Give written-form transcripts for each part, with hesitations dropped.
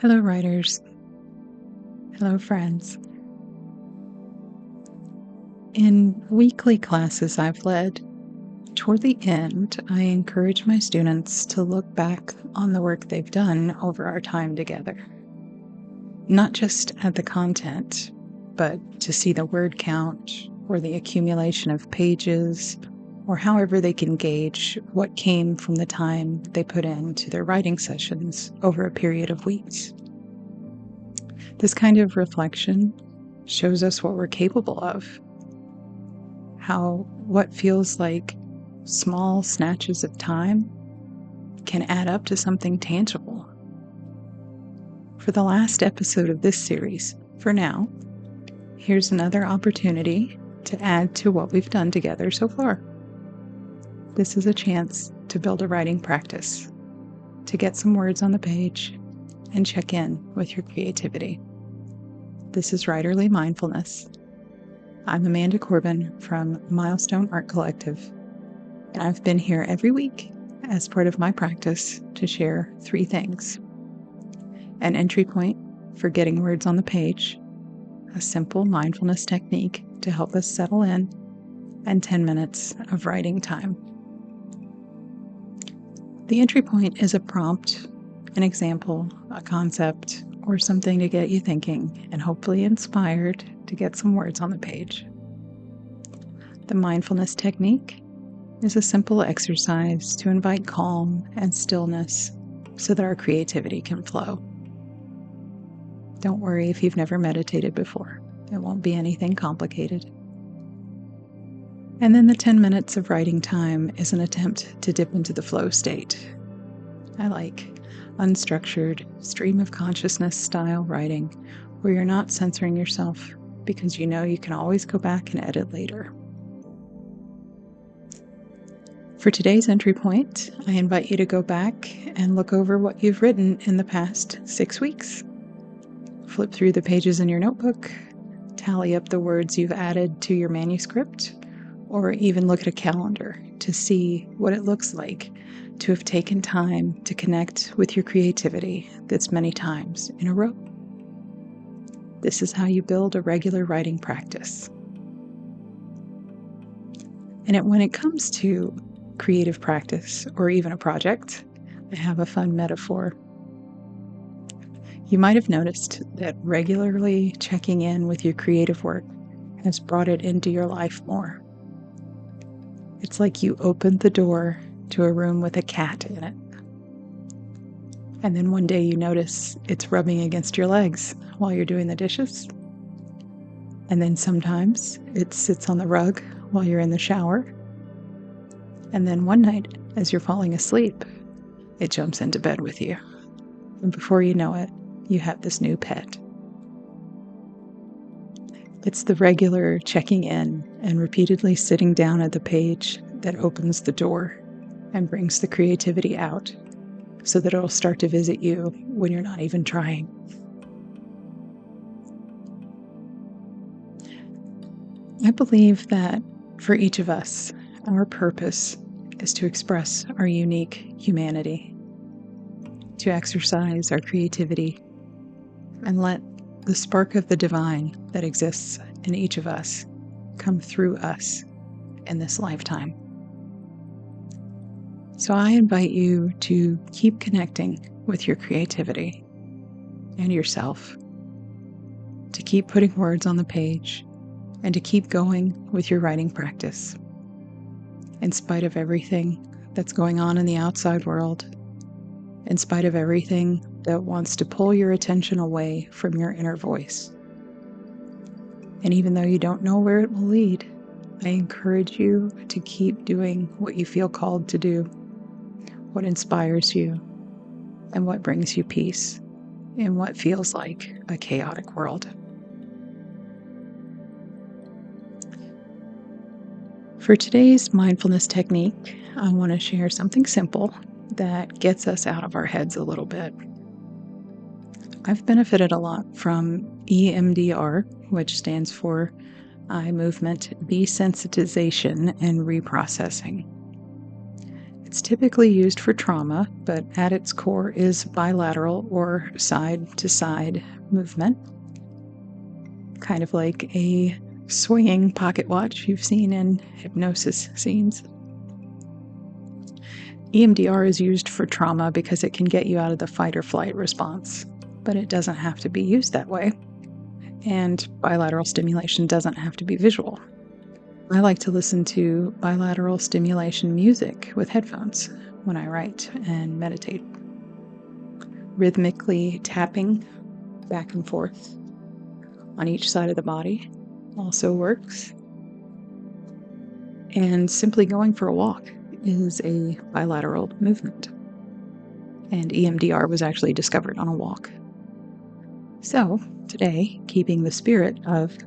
Hello, writers. Hello, friends. In weekly classes I've led, toward the end, I encourage my students to look back on the work they've done over our time together. Not just at the content, but to see the word count or the accumulation of pages, or however they can gauge what came from the time they put into their writing sessions over a period of weeks. This kind of reflection shows us what we're capable of, how what feels like small snatches of time can add up to something tangible. For the last episode of this series, for now, here's another opportunity to add to what we've done together so far. This is a chance to build a writing practice, to get some words on the page, and check in with your creativity. This is Writerly Mindfulness. I'm Amanda Corbin from Milestone Art Collective, and I've been here every week as part of my practice to share 3 things: an entry point for getting words on the page, a simple mindfulness technique to help us settle in, and 10 minutes of writing time. The entry point is a prompt, an example, a concept, or something to get you thinking and hopefully inspired to get some words on the page. The mindfulness technique is a simple exercise to invite calm and stillness so that our creativity can flow. Don't worry if you've never meditated before. It won't be anything complicated. And then the 10 minutes of writing time is an attempt to dip into the flow state. I like unstructured, stream of consciousness style writing where you're not censoring yourself because you know you can always go back and edit later. For today's entry point, I invite you to go back and look over what you've written in the past 6 weeks. Flip through the pages in your notebook, tally up the words you've added to your manuscript, or even look at a calendar to see what it looks like to have taken time to connect with your creativity this many times in a row. This is how you build a regular writing practice. And when it comes to creative practice or even a project, I have a fun metaphor. You might have noticed that regularly checking in with your creative work has brought it into your life more. It's like you opened the door to a room with a cat in it. And then one day you notice it's rubbing against your legs while you're doing the dishes. And then sometimes it sits on the rug while you're in the shower. And then one night, as you're falling asleep, it jumps into bed with you. And before you know it, you have this new pet. It's the regular checking in and repeatedly sitting down at the page that opens the door and brings the creativity out so that it'll start to visit you when you're not even trying. I believe that for each of us, our purpose is to express our unique humanity, to exercise our creativity, and let the spark of the divine that exists in each of us come through us in this lifetime. So I invite you to keep connecting with your creativity and yourself, to keep putting words on the page, and to keep going with your writing practice. In spite of everything that's going on in the outside world, in spite of everything that wants to pull your attention away from your inner voice. And even though you don't know where it will lead, I encourage you to keep doing what you feel called to do, what inspires you, and what brings you peace in what feels like a chaotic world. For today's mindfulness technique, I want to share something simple that gets us out of our heads a little bit. I've benefited a lot from EMDR, which stands for Eye Movement Desensitization and Reprocessing. It's typically used for trauma, but at its core is bilateral or side-to-side movement, kind of like a swinging pocket watch you've seen in hypnosis scenes. EMDR is used for trauma because it can get you out of the fight or flight response, but it doesn't have to be used that way. And bilateral stimulation doesn't have to be visual. I like to listen to bilateral stimulation music with headphones when I write and meditate. Rhythmically tapping back and forth on each side of the body also works. And simply going for a walk is a bilateral movement. And EMDR was actually discovered on a walk. So, today, keeping the spirit of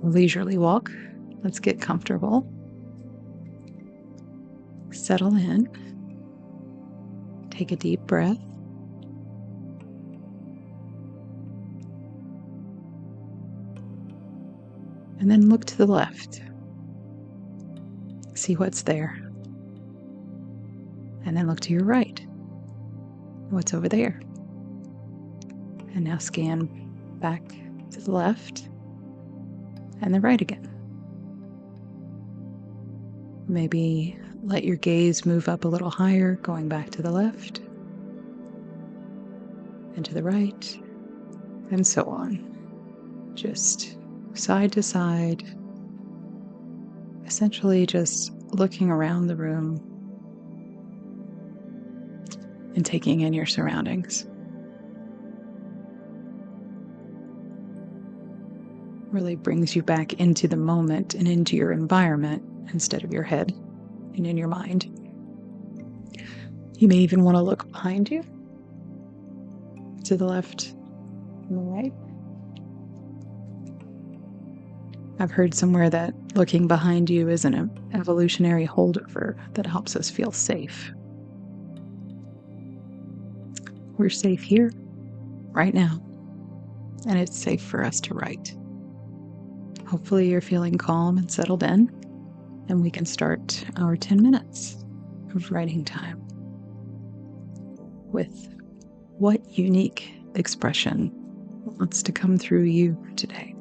a leisurely walk, let's get comfortable. Settle in. Take a deep breath. And then look to the left. See what's there. And then look to your right. What's over there? And now scan back to the left and the right again. Maybe let your gaze move up a little higher, going back to the left and to the right, and so on. Just side to side, essentially just looking around the room and taking in your surroundings. Really brings you back into the moment and into your environment instead of your head and in your mind. You may even want to look behind you, to the left and the right. I've heard somewhere that looking behind you is an evolutionary holdover that helps us feel safe. We're safe here, right now, and it's safe for us to write. Hopefully you're feeling calm and settled in, and we can start our 10 minutes of writing time with what unique expression wants to come through you today.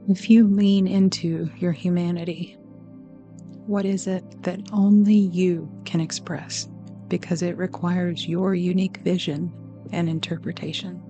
If you lean into your humanity, what is it that only you can express because it requires your unique vision and interpretation?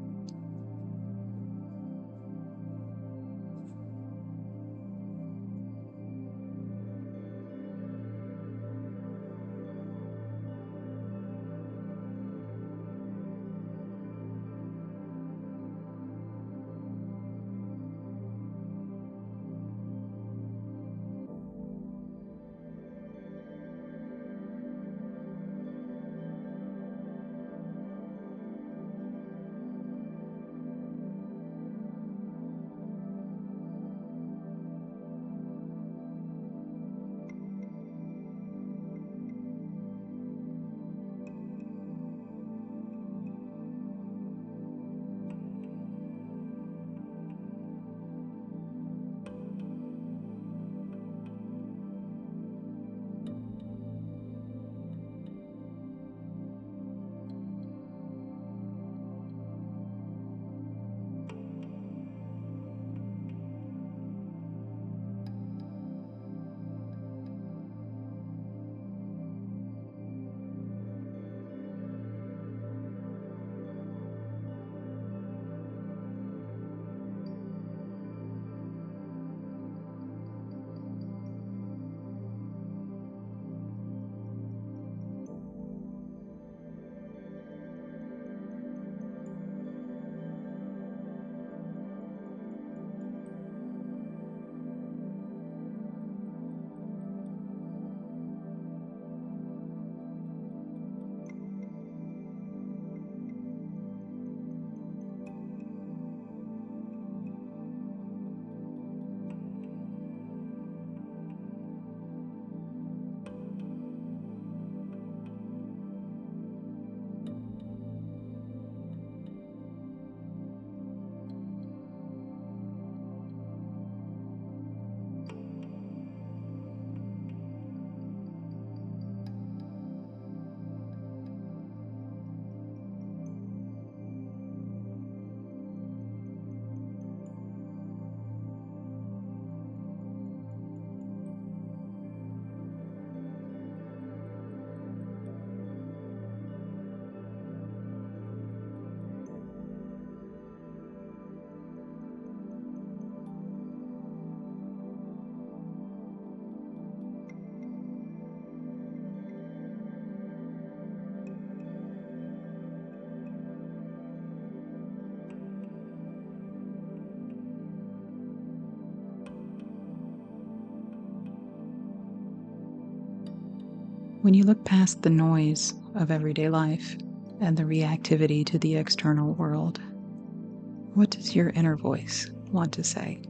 When you look past the noise of everyday life and the reactivity to the external world, what does your inner voice want to say?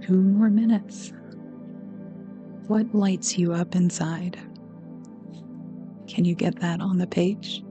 2 more minutes. What lights you up inside? Can you get that on the page?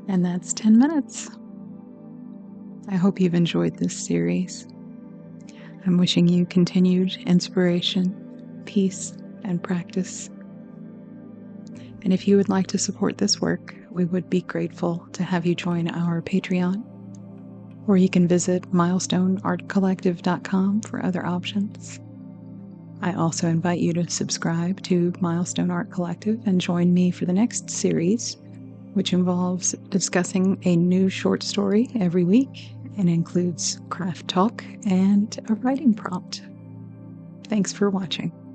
And that's 10 minutes. I hope you've enjoyed this series. I'm wishing you continued inspiration, peace, and practice. And if you would like to support this work, we would be grateful to have you join our Patreon, or you can visit milestoneartcollective.com for other options. I also invite you to subscribe to Milestone Art Collective and join me for the next series, which involves discussing a new short story every week and includes craft talk and a writing prompt. Thanks for watching.